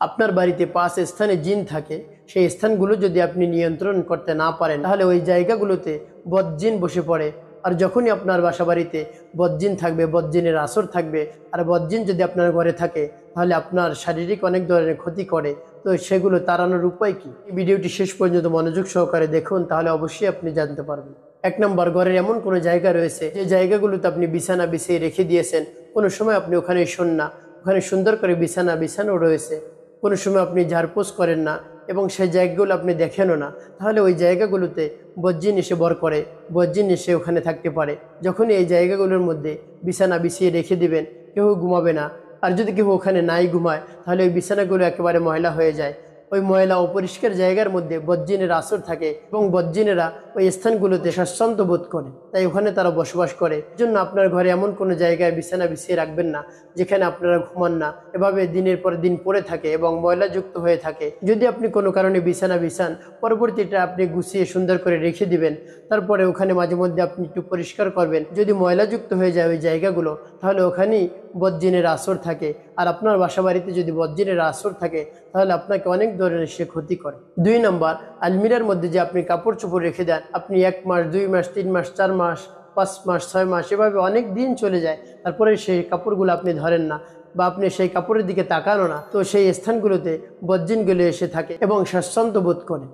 আপনার বাড়িতে 5 স্থানে জিন থাকে, সেই স্থানগুলো যদি আপনি নিয়ন্ত্রণ করতে না পারেন তাহলে ওই জায়গাগুলোতে বদজিন বসে পড়ে। আর যখনই আপনার বাসা বাড়িতে বদজিন থাকবে, বদজিনের আসর থাকবে, আর বদজিন যদি আপনার ঘরে থাকে তাহলে আপনার শারীরিক অনেক ধরনের ক্ষতি করে। তো সেগুলো তাড়ানোর উপায় কি? এই ভিডিওটি শেষ পর্যন্ত মনোযোগ সহকারে দেখুন, তাহলে অবশ্যই আপনি জানতে পারবেন। 1 নম্বর, ঘরের এমন কোনো জায়গা রয়েছে যে জায়গাগুলোতে আপনি বিছানা বিছিয়ে রেখে দিয়েছেন, কোনো সময় আপনি ওখানে শোন না, ওখানে সুন্দর করে বিছানা বিছানো রয়েছে, কোনো সময় আপনি ঝাড়পোছ করেন না এবং সেই জায়গাগুলো আপনি দেখেনও না, তাহলে ওই জায়গাগুলোতে বদজিন এসে বর করে, বদজিন এসে ওখানে থাকতে পারে। যখনই এই জায়গাগুলোর মধ্যে বিছানা বিছিয়ে রেখে দিবেন, কেউ ঘুমাবে না। আর যদি কেউ ওখানে নাই ঘুমায় তাহলে ওই বিছানাগুলো একেবারে ময়লা হয়ে যায়। ওই ময়লা অপরিষ্কার জায়গার মধ্যে বদজিনের আসর থাকে এবং বদজিনেরা ওই স্থানগুলোতে স্বাচ্ছন্দ্য বোধ করে, তাই ওখানে তারা বসবাস করে। এজন্য আপনার ঘরে এমন কোনো জায়গায় বিছানা বিছিয়ে রাখবেন না যেখানে আপনারা ঘুমান না, এভাবে দিনের পর দিন পড়ে থাকে এবং ময়লাযুক্ত হয়ে থাকে। যদি আপনি কোনো কারণে বিছানা বিছান, পরবর্তীটা আপনি গুছিয়ে সুন্দর করে রেখে দিবেন, তারপরে ওখানে মাঝে মধ্যে আপনি একটু পরিষ্কার করবেন। যদি ময়লাযুক্ত হয়ে যায় ওই জায়গাগুলো তাহলে ওখানেই বদজিনের আসর থাকে। আর আপনার বাসা বাড়িতে যদি বদজিনের আসর থাকে তাহলে আপনাকে অনেক ধরনের সে ক্ষতি করে। 2 নম্বর, আলমিরার মধ্যে যে আপনি কাপড় চোপড় রেখে দেন, আপনি 1 মাস 2 মাস 3 মাস 4 মাস 5 মাস 6 মাস এভাবে অনেক দিন চলে যায়, তারপরে সেই কাপড়গুলো আপনি ধরেন না বা আপনি সেই কাপড়ের দিকে তাকানো না, তো সেই স্থানগুলোতে বদজিনগুলো এসে থাকে এবং স্বাচ্ছন্দ্য বোধ করে।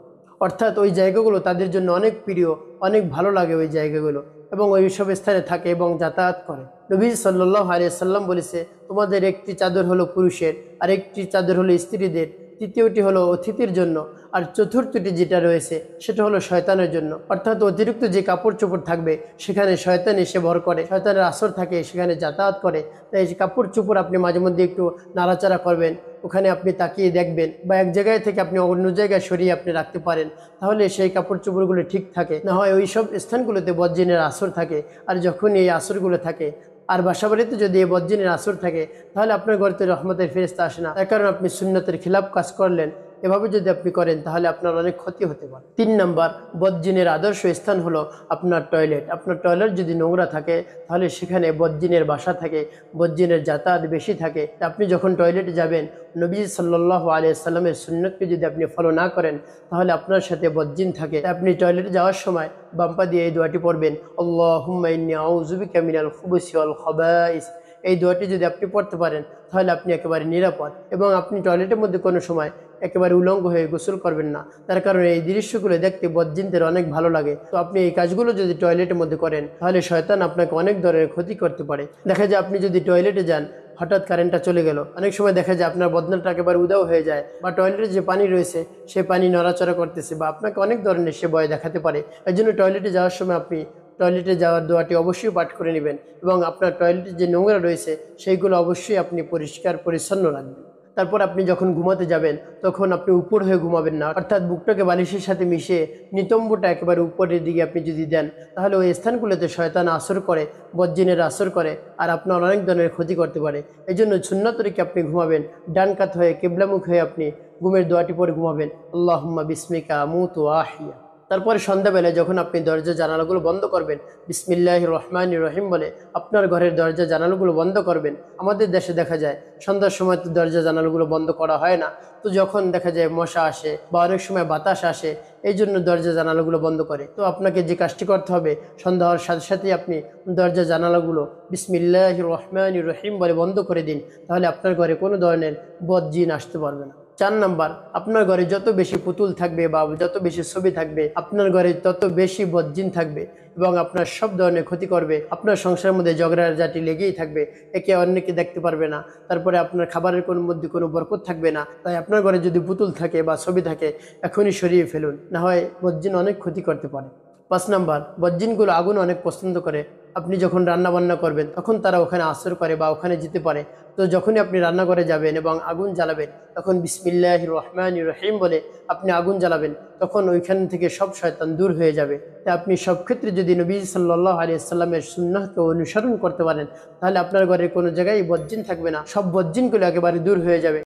অর্থাৎ ওই জায়গাগুলো তাদের জন্য অনেক প্রিয়, অনেক ভালো লাগে ওই জায়গাগুলো, এবং ওই সব স্থানে থাকে এবং যাতায়াত করে। নবী সাল্লাল্লাহু আলাইহি সাল্লাম বলেছে, তোমাদের একটি চাদর হলো পুরুষের, আর একটি চাদর হলো স্ত্রীদের, তৃতীয়টি হলো অতিথির জন্য, আর চতুর্থটি যেটা রয়েছে সেটা হলো শয়তানের জন্য। অর্থাৎ অতিরিক্ত যে কাপড় চোপড় থাকবে সেখানে শয়তান এসে ভর করে, শয়তানের আসর থাকে, সেখানে যাতায়াত করে। তাই এই কাপড় চোপড় আপনি মাঝে মধ্যে একটু নাড়াচাড়া করবেন, ওখানে আপনি তাকিয়ে দেখবেন, বা এক জায়গায় থেকে আপনি অন্য জায়গায় সরিয়ে আপনি রাখতে পারেন, তাহলে সেই কাপড় চোপড়গুলো ঠিক থাকে। না হয় ওই সব স্থানগুলোতে বদজিনের আসর থাকে, আর যখন এই আসরগুলো থাকে, আর বাসা বাড়িতে যদি এই বদজিনের আসর থাকে তাহলে আপনার ঘরে তো রহমতের ফেরেশতা আসে না, তার কারণে আপনি সুন্নতের খিলাফ কাজ করলেন। এভাবে যদি আপনি করেন তাহলে আপনার অনেক ক্ষতি হতে পারে। 3 নম্বর, বদজিনের আদর্শ স্থান হলো আপনার টয়লেট। আপনার টয়লেট যদি নোংরা থাকে তাহলে সেখানে বদজিনের বাসা থাকে, বদজিনের যাতায়াত বেশি থাকে। আপনি যখন টয়লেটে যাবেন, নবী সাল্লাল্লাহু আলাইহি সাল্লামের সুন্নতকে যদি আপনি ফলো না করেন তাহলে আপনার সাথে বদজিন থাকে। আপনি টয়লেটে যাওয়ার সময় বাম্পা দিয়ে এই দোয়াটি পড়বেন, আল্লাহুম্মা ইন্নী আউযু বিকা মিনাল খুবুসি ওয়াল খাবাইস। এই দোয়াটি যদি আপনি পড়তে পারেন তাহলে আপনি একেবারে নিরাপদ। এবং আপনি টয়লেটের মধ্যে কোনো সময় একেবারে উলঙ্গ হয়ে গোসল করবেন না, তার কারণে এই দৃশ্যগুলো দেখতে বদজিনদের অনেক ভালো লাগে। তো আপনি এই কাজগুলো যদি টয়লেটের মধ্যে করেন তাহলে শয়তান আপনাকে অনেক ধরনের ক্ষতি করতে পারে। দেখা যায় আপনি যদি টয়লেটে যান, হঠাৎ কারেন্টটা চলে গেল, অনেক সময় দেখা যায় আপনার বদনাটা একেবারে উধাও হয়ে যায়, বা টয়লেটে যে পানি রয়েছে সে পানি নড়াচড়া করতেছে, বা আপনাকে অনেক ধরনের সে ভয় দেখাতে পারে। এই জন্য টয়লেটে যাওয়ার সময় আপনি টয়লেটে যাওয়ার দোয়াটি অবশ্যই পাঠ করে নেবেন, এবং আপনার টয়লেটে যে নোংরা রয়েছে সেইগুলো অবশ্যই আপনি পরিষ্কার পরিচ্ছন্ন রাখবেন। তারপর আপনি যখন ঘুমাতে যাবেন তখন আপনি উপর হয়ে ঘুমাবেন না, অর্থাৎ বুকটাকে বালিশের সাথে মিশিয়ে নিতম্বটা একেবারে উপরের দিকে আপনি যদি দেন তাহলে ওই স্থানগুলোতে শয়তান আসর করে, বদজিনের আসর করে, আর আপনার অনেক ধরনের ক্ষতি করতে পারে। এই জন্য সুন্নাত তরিকে আপনি ঘুমাবেন, ডান কাত হয়ে কিবলামুখ হয়ে আপনি ঘুমের দোয়াটি পরে ঘুমাবেন, আল্লাহুম্মা বিসমিকা আমুতু ওয়া আহইয়া। তারপরে সন্ধ্যাবেলায় যখন আপনি দরজা জানালাগুলো বন্ধ করবেন, বিসমিল্লাহির রহমানির রহিম বলে আপনার ঘরের দরজা জানালাগুলো বন্ধ করবেন। আমাদের দেশে দেখা যায় সন্ধ্যার সময় তো দরজা জানালাগুলো বন্ধ করা হয় না, তো যখন দেখা যায় মশা আসে বা অনেক সময় বাতাস আসে, এই জন্য দরজা জানালাগুলো বন্ধ করে। তো আপনাকে যে কাজটি করতে হবে, সন্ধ্যা হওয়ার সাথে সাথেই আপনি দরজা জানালাগুলো বিসমিল্লাহির রহমানির রহিম বলে বন্ধ করে দিন, তাহলে আপনার ঘরে কোনো ধরনের বদজিন আসতে পারবে না। 4 নম্বর, আপনার ঘরে যত বেশি পুতুল থাকবে বা যত বেশি ছবি থাকবে আপনার ঘরে তত বেশি বদজিন থাকবে এবং আপনার সব ধরনের ক্ষতি করবে। আপনার সংসারের মধ্যে ঝগড়াঝাটি লেগেই থাকবে, একে অন্যকে দেখতে পারবে না, তারপরে আপনার খাবারের মধ্যে কোনো বরকত থাকবে না। তাই আপনার ঘরে যদি পুতুল থাকে বা ছবি থাকে এখনই সরিয়ে ফেলুন, না হয় বদজিন অনেক ক্ষতি করতে পারে। 5 নম্বর, বদজিনগুলো আগুন অনেক পছন্দ করে। আপনি যখন রান্না বান্না করবেন তখন তারা ওখানে আসর করে বা ওখানে যেতে পারে। তো যখনই আপনি রান্নাঘরে যাবেন এবং আগুন জ্বালাবেন তখন বিসমিল্লাহির রহমানির রহিম বলে আপনি আগুন জ্বালাবেন, তখন ওইখান থেকে সব শয়তান দূর হয়ে যাবে। তাই আপনি সব ক্ষেত্রে যদি নবী সাল্লাল্লাহু আলাইহি সাল্লামের সুন্নাহকে অনুসরণ করতে পারেন তাহলে আপনার ঘরে কোনো জায়গায় বদজিন থাকবে না, সব বদজিনগুলো একেবারে দূর হয়ে যাবে।